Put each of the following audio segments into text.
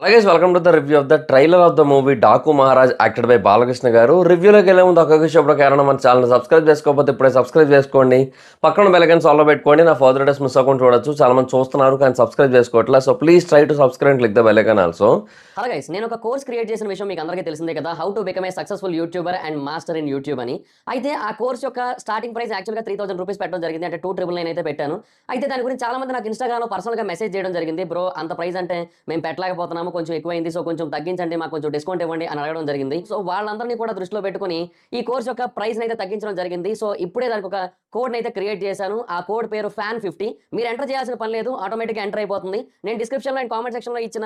Hi guys, welcome to the review of the trailer of the movie Daku Maharaj acted by Balakrishna గారు. రివ్యూలోకి వెళ్ళే ముందు ఒక విషయం కారణం మన ఛానల్ సబ్స్క్రైబ్ చేసుకోకపోతే ఇప్పుడే సబ్స్క్రైబ్ చేసుకోండి. పక్కన బెల్ ఐకాన్ ఆల్లో పెట్టుకోండి. నా ఫర్దర్ వీడియోస్ మిస్ అవ్వకుండా చూడొచ్చు. చాలా మంది చూస్తున్నారు కానీ సబ్స్క్రైబ్ చేసుకోవట్లేదు. So please try to subscribe and click the bell icon also. Hello guys, నేను ఒక కోర్స్ క్రియేట్ చేసిన విషయం మీకు అందరికీ తెలిసిందే కదా, how to become a successful YouTuber and master in YouTube అని. అయితే ఆ కోర్స్ యొక్క స్టార్టింగ్ ప్రైస్ యాక్చువల్గా 3000 రూపీస్ పెట్టడం జరిగింది, అంటే 2999 అయితే పెట్టాను. అయితే దాని గురించి చాలా మంది నాకు ఇన్స్టాగ్రామ్లో పర్సనల్గా మెసేజ్ చేయడం జరిగింది. బ్రో, అంత ప్రైస్ అంటే మేము పెట్టలేకపోతున్నాము, కొంచెం ఎక్కువైంది, సో కొంచెం తగ్గించండి, మాకు కొంచెం డిస్కౌంట్ ఇవ్వండి అని అడగడం జరిగింది. సో వాళ్ళందరినీ కూడా దృష్టిలో పెట్టుకుని ఈ కోర్స్ యొక్క ప్రైస్ అయితే తగ్గించడం జరిగింది. సో ఇప్పుడే దానికి ఒక కోడ్ అయితే క్రియేట్ చేశాను. ఆ కోడ్ పేరు FAN50. మీరు ఎంటర్ చేయాల్సిన పని లేదు, ఆటోమేటిక్గా ఎంటర్ అయిపోతుంది. నేను డిస్క్రిప్షన్లో అండ్ కామెంట్ సెక్షన్లో ఇచ్చిన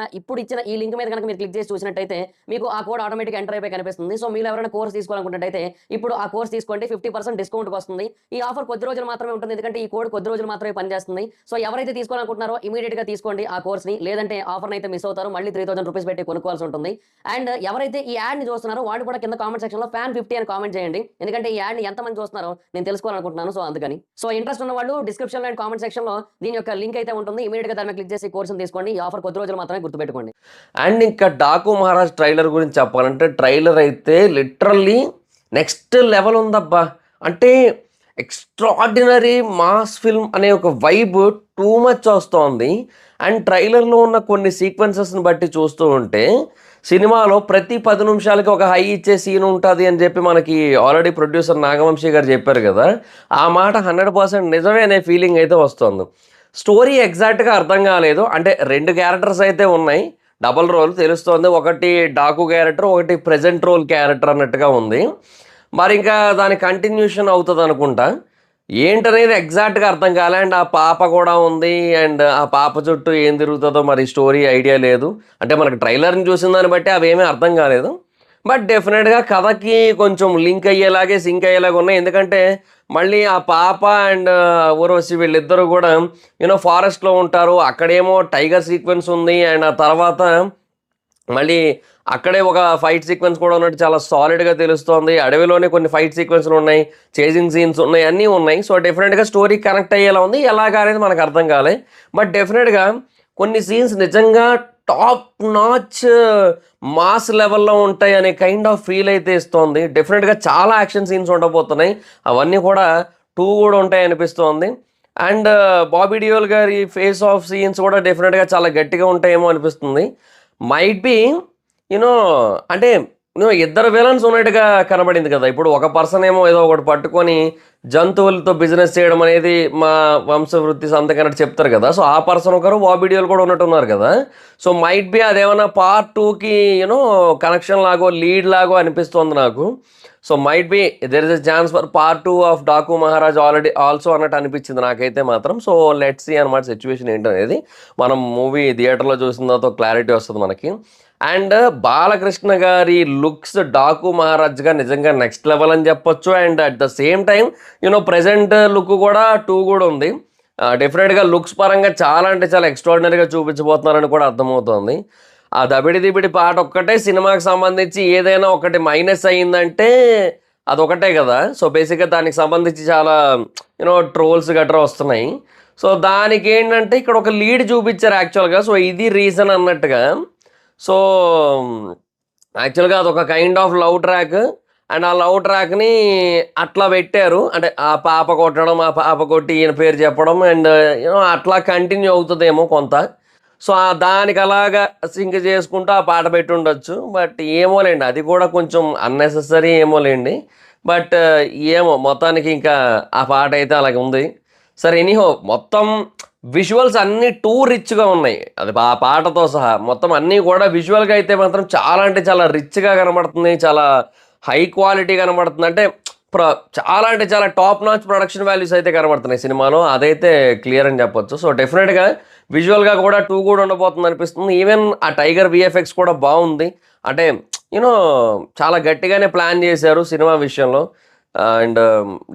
ఈ లింక్ మీద కనుక మీరు క్లిక్ చేసి చూసినట్టయితే మీకు ఆ కోడ్ ఆటోమేటిక్ ఎంటర్ అయిపోయి కనిపిస్తుంది. సో మీరు ఎవరైనా కోర్స్ తీసుకోవాలనుకుంటే ఇప్పుడు ఆ కోర్స్ తీసుకోండి, 50% డిస్కౌంట్ వస్తుంది. ఈ ఆఫర్ కొద్ది రోజులు మాత్రమే ఉంటుంది, ఎందుకంటే ఈ కోడ్ కొద్ది రోజులు మాత్రమే పనిచేస్తుంది. సో ఎవరైతే తీసుకోవాలనుకుంటున్నారో ఇమీడియట్ గా తీసుకోండి ఆ కోర్స్ ని, లేదంటే ఆఫర్ అయితే మిస్ అవుతారు, మళ్ళీ 3000 రూపీస్ పెట్టి కొనుక్కోవాల్సి ఉంటుంది. అండ్ ఎవరైతే ఈ యాడ్ ని చూస్తున్నారో వాళ్ళు కూడా కింద కామెంట్ సెక్షన్ లో FAN50 అని కామెంట్ చేయండి, ఎందుకంటే ఈ యాడ్ ని ఎంత మంది చూస్తున్నారో నేను తెలుసుకోవాలనుకుంటున్నాను. సో అందుకని ఇంట్రెస్ట్ ఉన్న వాళ్ళు డిస్క్రిప్షన్ అండ్ కామెంట్ సెక్షన్ లో దీని యొక్క లింక్ అయితే ఉంటుంది, ఇమీడియట్ గా దాని మీద క్లిక్ చేసి కోర్స్ తీసుకోండి. ఈ ఆఫర్ కొద్ది రోజులు మాత్రమే, గుర్తుపెట్టుకోండి. అండ్ ఇంకా డాకు మహారాజ్ ట్రైలర్ గురించి చెప్పాలంటే ట్రైలర్ అయితే లిటరల్లీ నెక్స్ట్ లెవెల్ ఉందబ్బా. అంటే ఎక్స్ట్రాడినరీ మాస్ ఫిల్మ్ అనే ఒక వైబ్ టూ మచ్ వస్తోంది. అండ్ ట్రైలర్లో ఉన్న కొన్ని సీక్వెన్సెస్ని బట్టి చూస్తూ ఉంటే సినిమాలో ప్రతి 10 నిమిషాలకి ఒక హై ఇచ్చే సీన్ ఉంటుంది అని చెప్పి మనకి ఆల్రెడీ ప్రొడ్యూసర్ నాగవంశీ గారు చెప్పారు కదా. ఆ మాట 100% నిజమే అనే ఫీలింగ్ అయితే వస్తుంది. స్టోరీ ఎగ్జాక్ట్గా అర్థం కాలేదు, అంటే 2 క్యారెక్టర్స్ అయితే ఉన్నాయి, డబల్ రోల్ తెలుస్తోంది. ఒకటి డాకు క్యారెక్టర్, ఒకటి ప్రెజెంట్ రోల్ క్యారెక్టర్ అన్నట్టుగా ఉంది. మరి ఇంకా దాని కంటిన్యూషన్ అవుతుంది అనుకుంటా. ఏంటనేది ఎగ్జాక్ట్గా అర్థం కాలే. అండ్ ఆ పాప కూడా ఉంది, అండ్ ఆ పాప చుట్టూ ఏం తిరుగుతుందో మరి స్టోరీ ఐడియా లేదు. అంటే మనకి ట్రైలర్ని చూసిన దాన్ని బట్టి అవేమీ అర్థం కాలేదు. బట్ డెఫినెట్గా కథకి కొంచెం లింక్ అయ్యేలాగే సింక్ అయ్యేలాగా ఉన్నాయి. ఎందుకంటే మళ్ళీ ఆ పాప అండ్ ఊర్వశి వీళ్ళిద్దరూ కూడా ఫారెస్ట్లో ఉంటారు. అక్కడేమో టైగర్ సీక్వెన్స్ ఉంది, అండ్ ఆ తర్వాత మళ్ళీ అక్కడే ఒక ఫైట్ సీక్వెన్స్ కూడా ఉన్నట్టు చాలా సాలిడ్గా తెలుస్తోంది. అడవిలోనే కొన్ని ఫైట్ సీక్వెన్స్లు ఉన్నాయి, చేజింగ్ సీన్స్ ఉన్నాయి, అన్నీ ఉన్నాయి. సో డెఫినెట్గా స్టోరీ కనెక్ట్ అయ్యేలా ఉంది. ఎలాగా అనేది మనకు అర్థం కాలే. బట్ డెఫినెట్గా కొన్ని సీన్స్ నిజంగా టాప్ నాచ్ మాస్ లెవెల్లో ఉంటాయి అనే కైండ్ ఆఫ్ ఫీల్ అయితే ఇస్తోంది. డెఫినెట్గా చాలా యాక్షన్ సీన్స్ ఉండబోతున్నాయి, అవన్నీ కూడా 2 కూడా ఉంటాయి అనిపిస్తోంది. అండ్ బాబీ డియోల్ గారి ఫేస్ ఆఫ్ సీన్స్ కూడా డెఫినెట్గా చాలా గట్టిగా ఉంటాయేమో అనిపిస్తుంది. మైట్ బి అంటే ఇద్దరు విలన్స్ ఉన్నట్టుగా కనబడింది కదా. ఇప్పుడు ఒక పర్సన్ ఏమో ఏదో ఒకటి పట్టుకొని జంతువులతో బిజినెస్ చేయడం అనేది మా వంశవృత్తి సంతకన్నట్టు చెప్తారు కదా. సో ఆ పర్సన్ ఒకరు, బాబీడియోలు కూడా ఉన్నట్టున్నారు కదా. సో మైట్ బి అదేమన్నా పార్ట్ 2కి కనెక్షన్ లాగో లీడ్ లాగో అనిపిస్తుంది నాకు. So might be there is a chance for part 2 of Daaku Maharaj also అన్నట్టు అనిపించింది నాకైతే మాత్రం. సో లెట్స్ సీ అనమాట సిచ్యువేషన్ ఏంటనేది. మనం మూవీ థియేటర్లో చూసిన తర్వాత క్లారిటీ వస్తుంది మనకి. అండ్ బాలకృష్ణ గారి లుక్స్ డాకు మహారాజ్గా నిజంగా నెక్స్ట్ లెవెల్ అని చెప్పొచ్చు. And at the same time present look కూడా 2 కూడా ఉంది. డెఫినెట్గా లుక్స్ పరంగా చాలా అంటే చాలా ఎక్స్ట్రాడినరీగా చూపించబోతున్నారని కూడా అర్థమవుతుంది. ఆ దబిడి దిబిడి పాట ఒక్కటే సినిమాకి సంబంధించి ఏదైనా ఒకటి మైనస్ అయ్యిందంటే అదొకటే కదా. సో బేసిక్గా దానికి సంబంధించి చాలా ట్రోల్స్ గట్రా వస్తున్నాయి. సో దానికి ఏంటంటే ఇక్కడ ఒక లీడ్ చూపించారు యాక్చువల్గా. సో ఇది రీజన్ అన్నట్టుగా. సో యాక్చువల్గా అదొక kind of love track, and ఆ లవ్ ట్రాక్ని అట్లా పెట్టారు. అంటే ఆ పాప కొట్టడం, ఆ పాప కొట్టి ఈయన పేరు చెప్పడం, అండ్ అట్లా కంటిన్యూ అవుతుందేమో కొంత. సో దానికి అలాగా సింక్ చేసుకుంటూ ఆ పాట పెట్టి ఉండొచ్చు. బట్ ఏమోలేండి, అది కూడా కొంచెం అన్నెసెసరీ ఏమోలేండి. బట్ ఏమో మొత్తానికి ఇంకా ఆ పాట అయితే అలాగే ఉంది. సరే, ఎనీహో మొత్తం విజువల్స్ అన్నీ టూ రిచ్గా ఉన్నాయి, అది ఆ పాటతో సహా మొత్తం అన్నీ కూడా. విజువల్గా అయితే మాత్రం చాలా అంటే చాలా రిచ్గా కనబడుతుంది, చాలా హై క్వాలిటీ కనబడుతుంది. అంటే చాలా అంటే చాలా టాప్ నాచ్ ప్రొడక్షన్ వాల్యూస్ అయితే కనబడుతున్నాయి సినిమాలో, అదైతే క్లియర్ అని చెప్పొచ్చు. సో డెఫినెట్గా విజువల్గా కూడా 2 కూడా ఉండబోతుంది అనిపిస్తుంది. ఈవెన్ ఆ టైగర్ VFX కూడా బాగుంది. అంటే చాలా గట్టిగానే ప్లాన్ చేశారు సినిమా విషయంలో. అండ్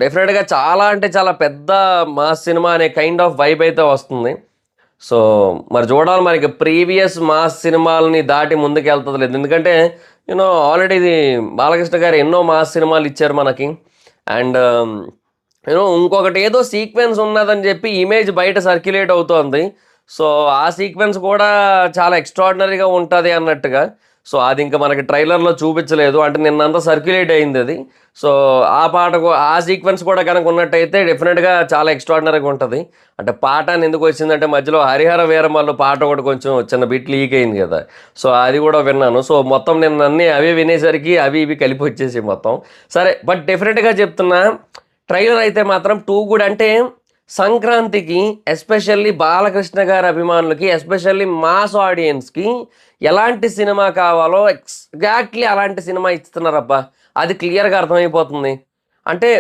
డెఫినెట్గా చాలా అంటే చాలా పెద్ద మాస్ సినిమా అనే కైండ్ ఆఫ్ వైబ్ అయితే వస్తుంది. సో మరి చూడాలి, మరి ప్రీవియస్ మాస్ సినిమాలని దాటి ముందుకు వెళ్తుంది లేదు. ఎందుకంటే ఆల్రెడీ ఇది బాలకృష్ణ గారు ఎన్నో మాస్ సినిమాలు ఇచ్చారు మనకి. అండ్ ఇంకొకటి ఏదో సీక్వెన్స్ ఉన్నదని చెప్పి ఇమేజ్ బయట సర్క్యులేట్ అవుతోంది. సో ఆ సీక్వెన్స్ కూడా చాలా ఎక్స్ట్రాడినరీగా ఉంటుంది అన్నట్టుగా. సో అది ఇంకా మనకి ట్రైలర్లో చూపించలేదు, అంటే నిన్నంతా సర్క్యులేట్ అయింది అది. సో ఆ పాట ఆ సీక్వెన్స్ కూడా కనుక ఉన్నట్టయితే డెఫినెట్గా చాలా ఎక్స్ట్రాడినరీగా ఉంటుంది. అంటే పాట అని ఎందుకు వచ్చిందంటే మధ్యలో హరిహర వీరమల్లు పాట ఒకటి కొంచెం చిన్న బిట్ లీక్ అయింది కదా, సో అది కూడా విన్నాను. సో మొత్తం నిన్న అన్నీ అవి వినేసరికి అవి ఇవి కలిపి వచ్చేసి మొత్తం సరే. బట్ డెఫినెట్గా చెప్తున్నా, ట్రైలర్ అయితే మాత్రం టూ గుడ్. అంటే సంక్రాంతికి ఎస్పెషల్లీ బాలకృష్ణ గారి అభిమానులకి, ఎస్పెషల్లీ మాస్ ఆడియన్స్కి ఎలాంటి సినిమా కావాలో ఎగ్జాక్ట్లీ అలాంటి సినిమా ఇస్తున్నారబ్బా, అది క్లియర్గా అర్థమైపోతుంది. అంటే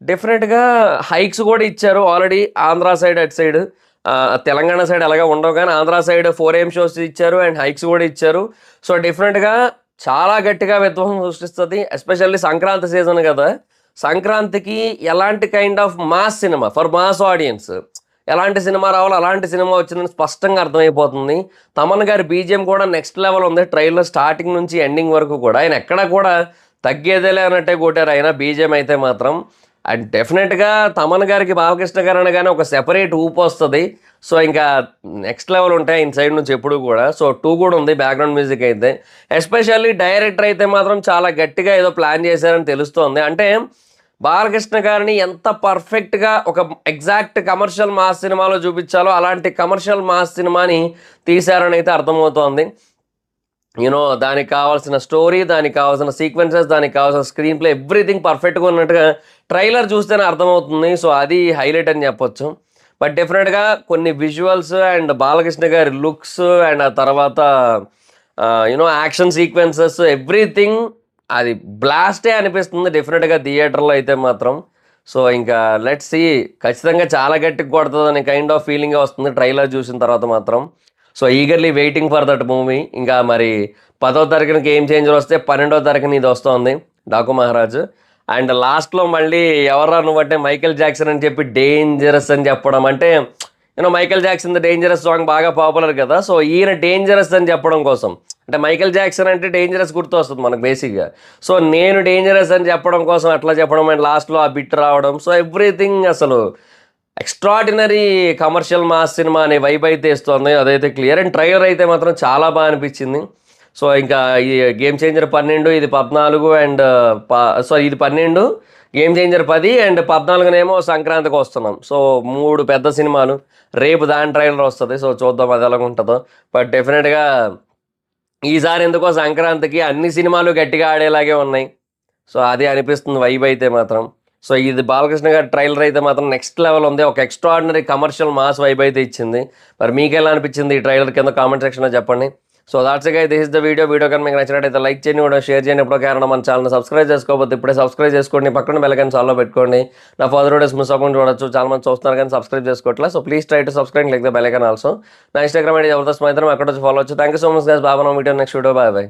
డెఫినెట్గా హైక్స్ కూడా ఇచ్చారు ఆల్రెడీ. ఆంధ్ర సైడ్ అటు సైడ్, తెలంగాణ సైడ్ అలాగే ఉండవు, కానీ ఆంధ్ర సైడ్ 4AM షోస్ ఇచ్చారు అండ్ హైక్స్ కూడా ఇచ్చారు. సో డెఫినెట్గా చాలా గట్టిగా విధ్వంసం సృష్టిస్తుంది. ఎస్పెషల్లీ సంక్రాంతి సీజన్ కదా, సంక్రాంతికి ఎలాంటి kind of mass cinema for mass audience, ఎలాంటి సినిమా రావాలో అలాంటి సినిమా వచ్చిందని స్పష్టంగా అర్థమైపోతుంది. తమన్ గారి బీజిఎం కూడా నెక్స్ట్ లెవెల్ ఉంది. ట్రైలర్ స్టార్టింగ్ నుంచి ఎండింగ్ వరకు కూడా ఆయన ఎక్కడ కూడా తగ్గేదేలే అన్నట్టే కొట్టారు ఆయన బీజిఎం అయితే మాత్రం. అండ్ డెఫినెట్గా తమన్ గారికి బాలకృష్ణ గారు అనగానే ఒక సెపరేట్ ఊపు వస్తుంది. సో ఇంకా నెక్స్ట్ లెవెల్ ఉంటాయి ఆయన సైడ్ నుంచి ఎప్పుడు కూడా. సో 2 కూడా ఉంది బ్యాక్గ్రౌండ్ మ్యూజిక్ అయితే. ఎస్పెషల్లీ డైరెక్టర్ అయితే మాత్రం చాలా గట్టిగా ఏదో ప్లాన్ చేశారని తెలుస్తోంది. అంటే బాలకృష్ణ గారిని ఎంత పర్ఫెక్ట్గా ఒక ఎగ్జాక్ట్ కమర్షియల్ మాస్ సినిమాలో చూపించాలో అలాంటి కమర్షియల్ మాస్ సినిమాని తీశారని అయితే అర్థమవుతోంది. యూనో దానికి కావాల్సిన స్టోరీ, దానికి కావాల్సిన సీక్వెన్సెస్, దానికి కావాల్సిన స్క్రీన్ ప్లే, ఎవ్రీథింగ్ పర్ఫెక్ట్గా ఉన్నట్టుగా ట్రైలర్ చూస్తేనే అర్థమవుతుంది. సో అది హైలైట్ అని చెప్పొచ్చు. బట్ డెఫినెట్గా కొన్ని విజువల్స్ అండ్ బాలకృష్ణ గారి లుక్స్ అండ్ ఆ తర్వాత యాక్షన్ సీక్వెన్సెస్, ఎవ్రీథింగ్ అది బ్లాస్టే అనిపిస్తుంది డెఫినెట్గా థియేటర్లో అయితే మాత్రం. సో ఇంకా లెట్స్ సీ, ఖచ్చితంగా చాలా గట్టిగా కొడుతుంది అనే కైండ్ ఆఫ్ ఫీలింగ్ వస్తుంది ట్రైలర్ చూసిన తర్వాత మాత్రం. So eagerly waiting for that movie. ఇంకా మరి 10వ తారీఖున గేమ్ చేంజర్ వస్తే 12వ తారీఖున ఇది వస్తుంది డాకు మహారాజ్. అండ్ లాస్ట్లో మళ్ళీ ఎవరా నువ్వంటే మైకేల్ జాక్సన్ అని చెప్పి డేంజరస్ అని చెప్పడం. అంటే Michael Jackson the dangerous song బాగా పాపులర్ కదా, సో ఈయన డేంజరస్ అని చెప్పడం కోసం, అంటే మైకేల్ జాక్సన్ అంటే డేంజరస్ గుర్తు వస్తుంది మనకు బేసిక్గా. సో నేను డేంజరస్ అని చెప్పడం కోసం అట్లా చెప్పడం అండ్ లాస్ట్లో ఆ బిట్ రావడం. సో ఎవ్రీథింగ్ అసలు ఎక్స్ట్రాడినరీ కమర్షియల్ మాస్ సినిమా అనే వైబ్ అయితే ఇస్తుంది, అదైతే క్లియర్. అండ్ ట్రైలర్ అయితే మాత్రం చాలా బాగా అనిపించింది. సో ఇంకా ఈ గేమ్ చేంజర్ 12, ఇది 14 అండ్ ఇది 12, గేమ్ చేంజర్ 10 అండ్ 14నేమో సంక్రాంతికి వస్తున్నాం. సో 3 పెద్ద సినిమాలు. రేపు దాని ట్రైలర్ వస్తుంది. సో చూద్దాం అది ఎలా ఉంటుందో. బట్ డెఫినెట్గా ఈసారి ఎందుకో సంక్రాంతికి అన్ని సినిమాలు గట్టిగా ఆడేలాగే ఉన్నాయి. సో అది అనిపిస్తుంది వైబ్ అయితే మాత్రం. సో ఇది బాలకృష్ణ గారి ట్రైలర్ అయితే మాత్రం నెక్స్ట్ లెవెల్ ఉంది. ఒక ఎక్స్ట్రాడినరీ కమర్షియల్ మాస్ వైబ్ అయితే ఇచ్చింది. మరి మీకు ఎలా అనిపించింది ఈ ట్రైలర్ కింద కామెంట్ సెక్షన్లో చెప్పండి. So that's guys, this is the video కనుక మీకు నచ్చినట్టయితే లైక్ చేయండి, కూడా షేర్ చేయండి. ఎప్పుడో కారణం మన ఛానల్ సబ్స్క్రైబ్ చేసుకోకపోతే ఇప్పుడే సబ్స్క్రైబ్ చేసుకోండి, పక్కన బెల్ ఐకాన్ ఆల్లో పెట్టుకోండి. నా ఫర్దర్ వీడియోస్ మిస్ అవ్వకుండా చూడొచ్చు. చాలా మంది చూస్తున్నారు కానీ సబ్స్క్రైబ్ చేసుకోవట్లేదు. So please try to subscribe like the bell icon also. నా ఇన్స్టాగ్రామ్ ఐడి జబర్దస్త్ మైత్రం, అక్కడ వచ్చి ఫాలో వచ్చు. Thank you so much guys. బాబా video next video. Bye bye.